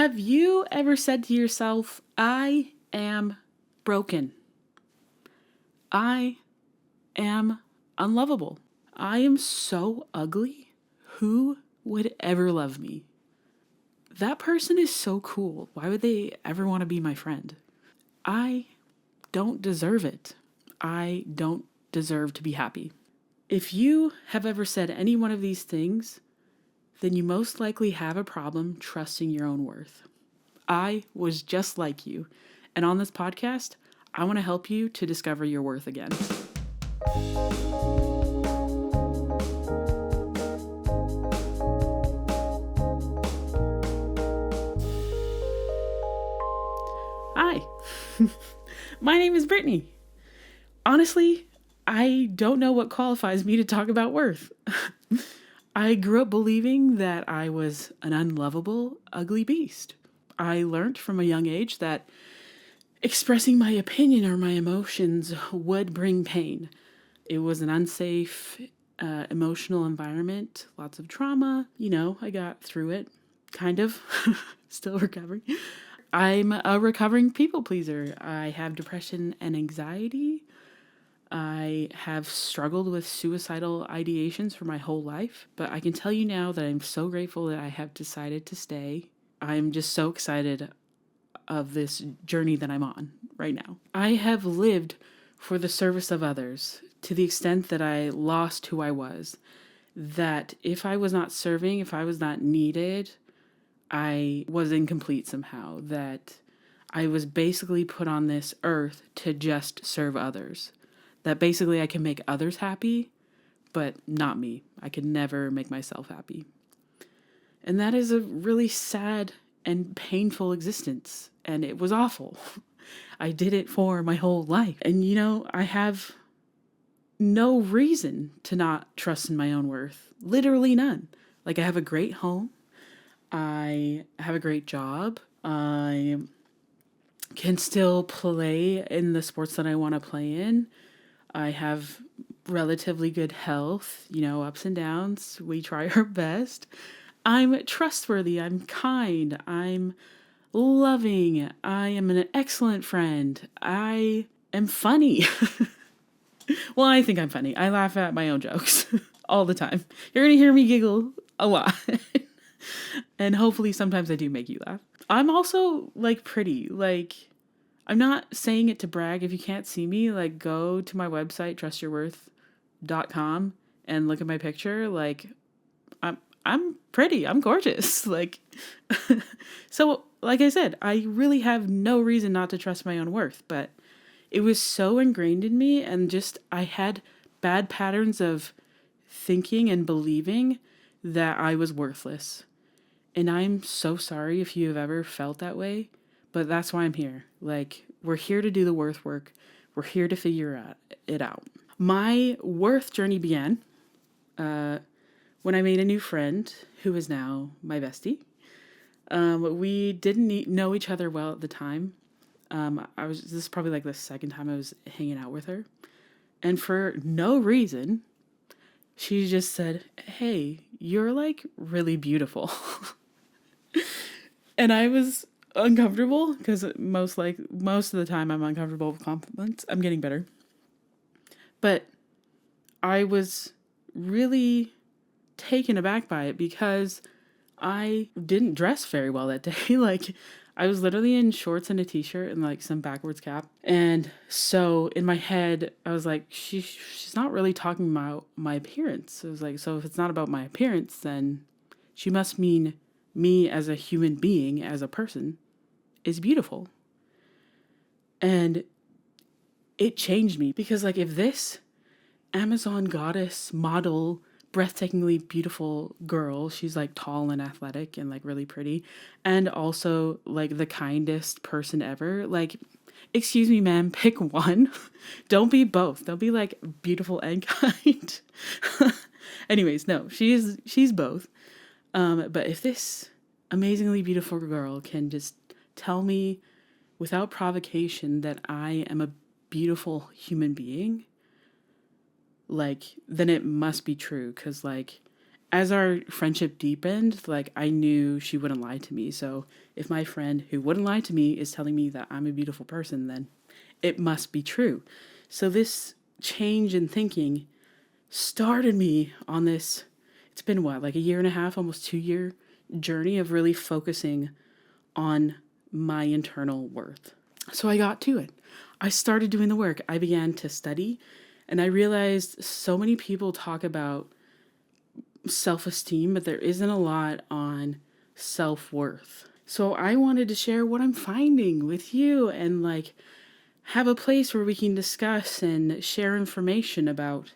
Have you ever said to yourself, I am broken? I am unlovable. I am so ugly. Who would ever love me? That person is so cool. Why would they ever want to be my friend? I don't deserve it. I don't deserve to be happy. If you have ever said any one of these things, then you most likely have a problem trusting your own worth. I was just like you. And on this podcast, I want to help you to discover your worth again. Hi, my name is Brittany. Honestly, I don't know what qualifies me to talk about worth. I grew up believing that I was an unlovable, ugly beast. I learned from a young age that expressing my opinion or my emotions would bring pain. It was an unsafe, emotional environment, lots of trauma. I got through it, kind of, still recovering. I'm a recovering people pleaser. I have depression and anxiety. I have struggled with suicidal ideations for my whole life, but I can tell you now that I'm so grateful that I have decided to stay. I'm just so excited of this journey that I'm on right now. I have lived for the service of others to the extent that I lost who I was. That if I was not serving, if I was not needed, I was incomplete somehow. That I was basically put on this earth to just serve others. That basically I can make others happy, but not me. I could never make myself happy. And that is a really sad and painful existence. And it was awful. I did it for my whole life. And I have no reason to not trust in my own worth. Literally none. Like, I have a great home. I have a great job. I can still play in the sports that I want to play in. I have relatively good health, ups and downs. We try our best. I'm trustworthy. I'm kind. I'm loving. I am an excellent friend. I am funny. Well, I think I'm funny. I laugh at my own jokes all the time. You're going to hear me giggle a lot. And hopefully sometimes I do make you laugh. I'm also pretty. I'm not saying it to brag. If you can't see me, go to my website, trustyourworth.com, and look at my picture. I'm pretty. I'm gorgeous. So, like I said, I really have no reason not to trust my own worth, but it was so ingrained in me, and just I had bad patterns of thinking and believing that I was worthless. And I'm so sorry if you have ever felt that way, but that's why I'm here. We're here to do the worth work. We're here to figure it out. My worth journey began when I made a new friend who is now my bestie. We didn't know each other well at the time. This is probably the second time I was hanging out with her. And for no reason, she just said, "Hey, you're really beautiful." And I was uncomfortable because most of the time I'm uncomfortable with compliments. I'm getting better. But I was really taken aback by it because I didn't dress very well that day. I was literally in shorts and a t-shirt and some backwards cap. And so in my head, I was like, she's not really talking about my appearance. I was like, so if it's not about my appearance, then she must mean me as a human being, as a person, is beautiful. And it changed me because if this Amazon goddess model, breathtakingly beautiful girl, she's tall and athletic and really pretty, and also the kindest person ever, excuse me, ma'am, pick one. Don't be both. Don't be beautiful and kind. Anyways, no, she's both. But if this amazingly beautiful girl can just tell me without provocation that I am a beautiful human being, then it must be true. Because as our friendship deepened, like I knew she wouldn't lie to me. So if my friend who wouldn't lie to me is telling me that I'm a beautiful person, then it must be true. So this change in thinking started me on this, it's been what, like a year and a half, almost 2 year journey of really focusing on my internal worth. So I got to it. I started doing the work. I began to study, and I realized so many people talk about self-esteem, but there isn't a lot on self-worth. So I wanted to share what I'm finding with you and like have a place where we can discuss and share information about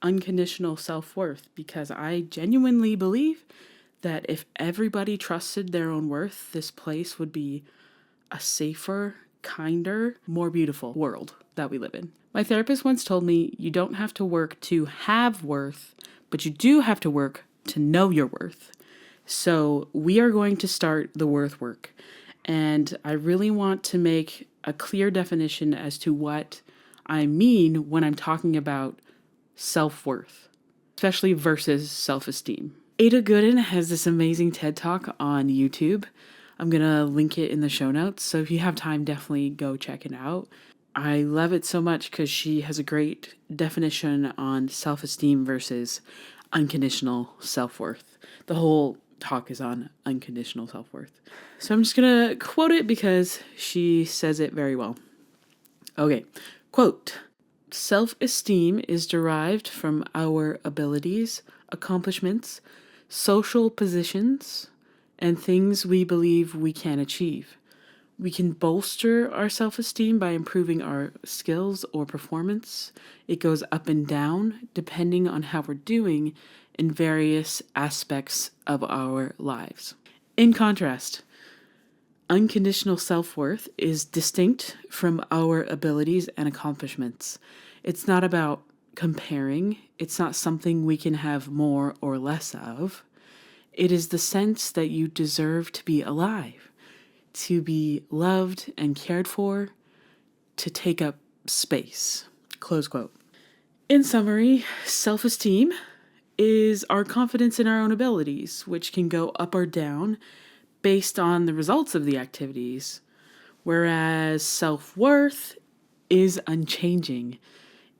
unconditional self-worth, because I genuinely believe that if everybody trusted their own worth, this place would be a safer, kinder, more beautiful world that we live in. My therapist once told me you don't have to work to have worth, but you do have to work to know your worth. So we are going to start the worth work. And I really want to make a clear definition as to what I mean when I'm talking about self-worth, especially versus self-esteem. Aida Gooden has this amazing TED Talk on YouTube. I'm going to link it in the show notes. So if you have time, definitely go check it out. I love it so much because she has a great definition on self-esteem versus unconditional self-worth. The whole talk is on unconditional self-worth. So I'm just going to quote it because she says it very well. Okay, quote, "Self-esteem is derived from our abilities, accomplishments, social positions, and things we believe we can achieve. We can bolster our self-esteem by improving our skills or performance. It goes up and down depending on how we're doing in various aspects of our lives. In contrast, unconditional self-worth is distinct from our abilities and accomplishments. It's not about comparing. It's not something we can have more or less of. It is the sense that you deserve to be alive, to be loved and cared for, to take up space." Close quote. In summary, self-esteem is our confidence in our own abilities, which can go up or down based on the results of the activities, whereas self-worth is unchanging.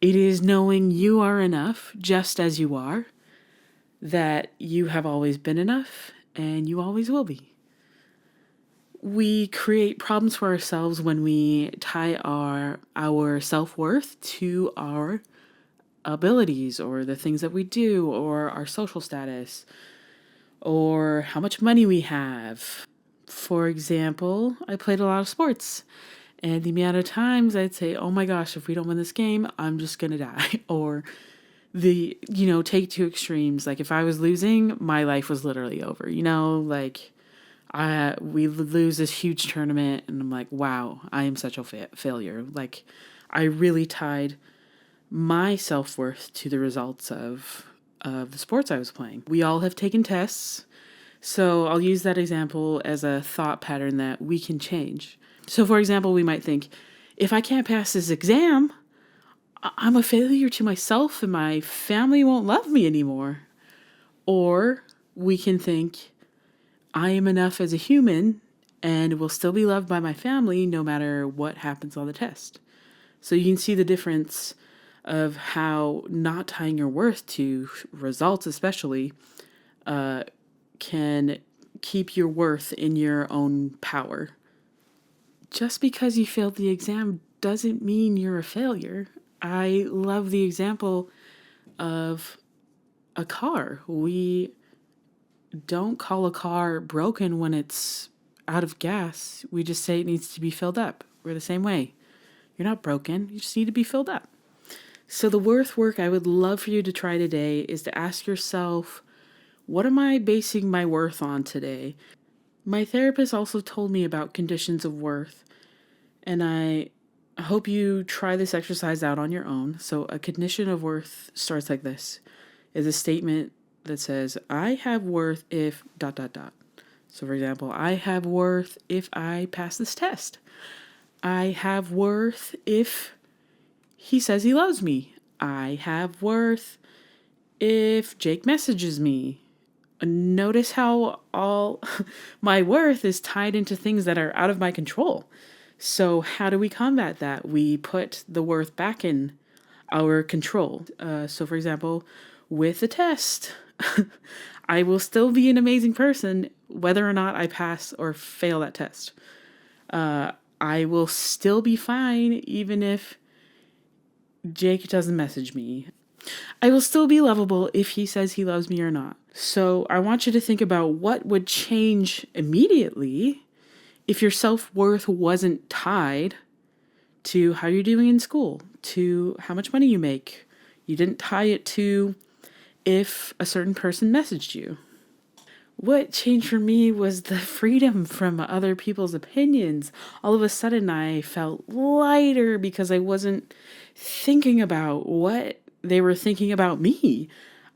It is knowing you are enough just as you are, that you have always been enough, and you always will be. We create problems for ourselves when we tie our self-worth to our abilities or the things that we do or our social status or how much money we have. For example, I played a lot of sports, and the amount of times I'd say, oh my gosh, if we don't win this game, I'm just going to die. Or take two extremes. Like if I was losing, my life was literally over, like we lose this huge tournament and I'm like, wow, I am such a failure. Like I really tied my self-worth to the results of the sports I was playing. We all have taken tests. So I'll use that example as a thought pattern that we can change. So for example, we might think, if I can't pass this exam, I'm a failure to myself and my family won't love me anymore. Or we can think, I am enough as a human and will still be loved by my family no matter what happens on the test. So you can see the difference of how not tying your worth to results especially can keep your worth in your own power. Just because you failed the exam doesn't mean you're a failure. I love the example of a car. We don't call a car broken when it's out of gas. We just say it needs to be filled up. We're the same way. You're not broken. You just need to be filled up. So the worth work I would love for you to try today is to ask yourself, what am I basing my worth on today? My therapist also told me about conditions of worth, and I hope you try this exercise out on your own. So a condition of worth starts like this. Is a statement that says, I have worth if ... So for example, I have worth if I pass this test. I have worth if he says he loves me. I have worth if Jake messages me. Notice how all my worth is tied into things that are out of my control. So, how do we combat that? We put the worth back in our control. So, for example, with a test, I will still be an amazing person whether or not I pass or fail that test. I will still be fine even if Jake doesn't message me. I will still be lovable if he says he loves me or not. So I want you to think about what would change immediately if your self worth wasn't tied to how you're doing in school, to how much money you make. You didn't tie it to if a certain person messaged you. What changed for me was the freedom from other people's opinions. All of a sudden, I felt lighter because I wasn't thinking about what they were thinking about me.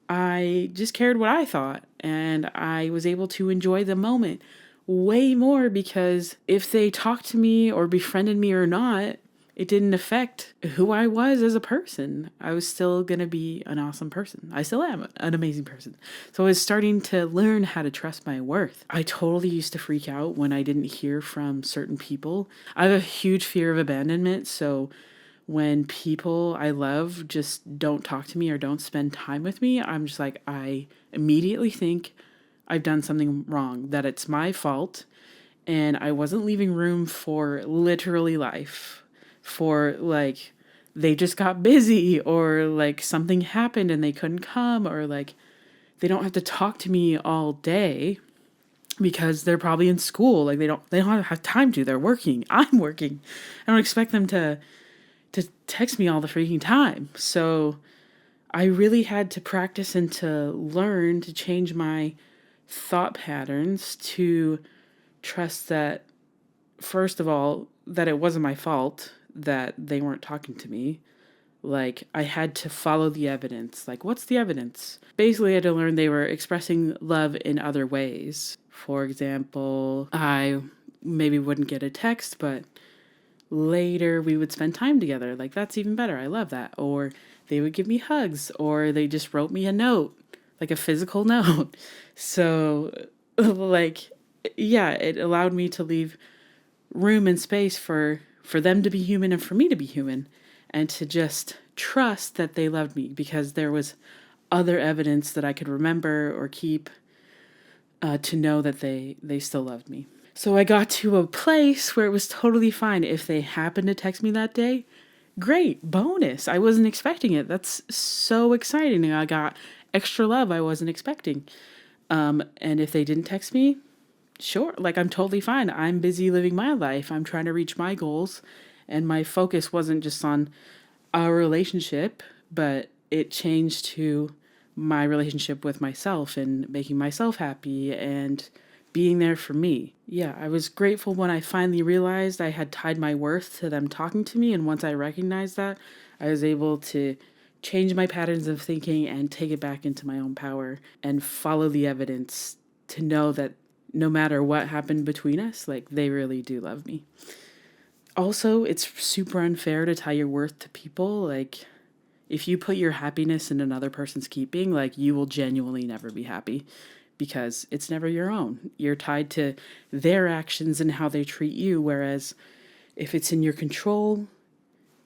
I just cared what I thought, and I was able to enjoy the moment way more because if they talked to me or befriended me or not, it didn't affect who I was as a person. I was still going to be an awesome person. I still am an amazing person. So I was starting to learn how to trust my worth. I totally used to freak out when I didn't hear from certain people. I have a huge fear of abandonment. So when people I love just don't talk to me or don't spend time with me, I'm just like, I immediately think I've done something wrong, that it's my fault, and I wasn't leaving room for literally life, for like they just got busy or like something happened and they couldn't come or like they don't have to talk to me all day because they're probably in school. Like they don't have time to. They're working. I'm working. I don't expect them to text me all the freaking time. So I really had to practice and to learn to change my thought patterns to trust that, first of all, that it wasn't my fault that they weren't talking to me. Like, I had to follow the evidence. Like, what's the evidence? Basically, I had to learn they were expressing love in other ways. For example, I maybe wouldn't get a text, but later we would spend time together. Like, that's even better. I love that. Or they would give me hugs, or they just wrote me a note, like a physical note. So, like, yeah, it allowed me to leave room and space for them to be human and for me to be human, and to just trust that they loved me because there was other evidence that I could remember or keep, to know that they still loved me. So I got to a place where it was totally fine if they happened to text me that day. Great, bonus. I wasn't expecting it. That's so exciting. I got extra love I wasn't expecting. And if they didn't text me, sure, like I'm totally fine. I'm busy living my life. I'm trying to reach my goals. And my focus wasn't just on our relationship, but it changed to my relationship with myself and making myself happy and being there for me. Yeah, I was grateful when I finally realized I had tied my worth to them talking to me. And once I recognized that, I was able to change my patterns of thinking and take it back into my own power and follow the evidence to know that no matter what happened between us, like they really do love me. Also, it's super unfair to tie your worth to people. Like, if you put your happiness in another person's keeping, like, you will genuinely never be happy because it's never your own. You're tied to their actions and how they treat you. Whereas if it's in your control,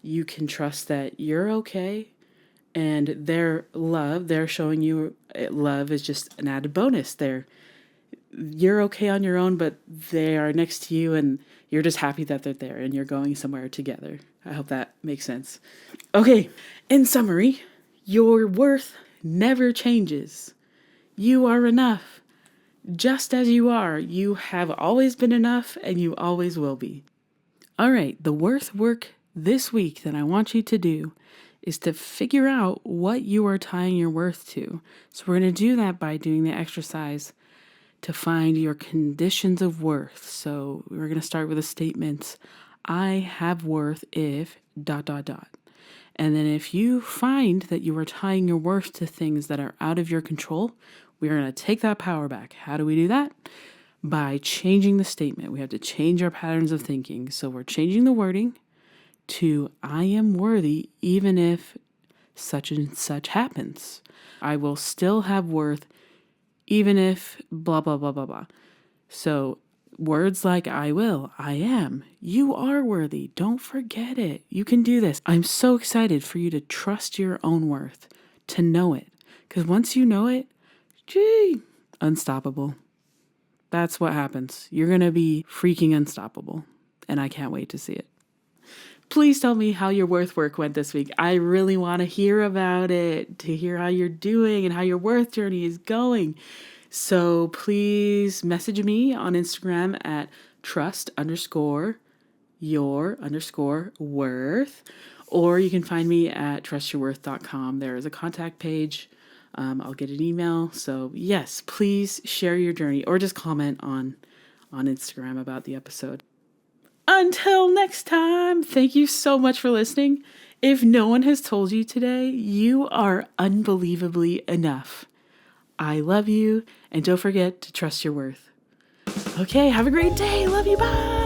you can trust that you're okay, and their love, they're showing you love is just an added bonus. You're okay on your own, but they are next to you and you're just happy that they're there and you're going somewhere together. I hope that makes sense. Okay, in summary, your worth never changes. You are enough. Just as you are, you have always been enough and you always will be. All right, the worth work this week that I want you to do is to figure out what you are tying your worth to. So we're going to do that by doing the exercise to find your conditions of worth. So we're going to start with a statement. I have worth if ... And then if you find that you are tying your worth to things that are out of your control, we're going to take that power back. How do we do that? By changing the statement. We have to change our patterns of thinking. So we're changing the wording to I am worthy even if such and such happens. I will still have worth even if blah, blah, blah, blah, blah. So words like I will, I am, you are worthy. Don't forget it. You can do this. I'm so excited for you to trust your own worth, to know it. Because once you know it, gee, unstoppable. That's what happens. You're going to be freaking unstoppable. And I can't wait to see it. Please tell me how your worth work went this week. I really want to hear about it, to hear how you're doing and how your worth journey is going. So please message me on Instagram at trust_your_worth, or you can find me at trustyourworth.com. There is a contact page. I'll get an email. So yes, please share your journey or just comment on Instagram about the episode. Until next time, thank you so much for listening. If no one has told you today, you are unbelievably enough. I love you, and don't forget to trust your worth. Okay, have a great day. Love you. Bye.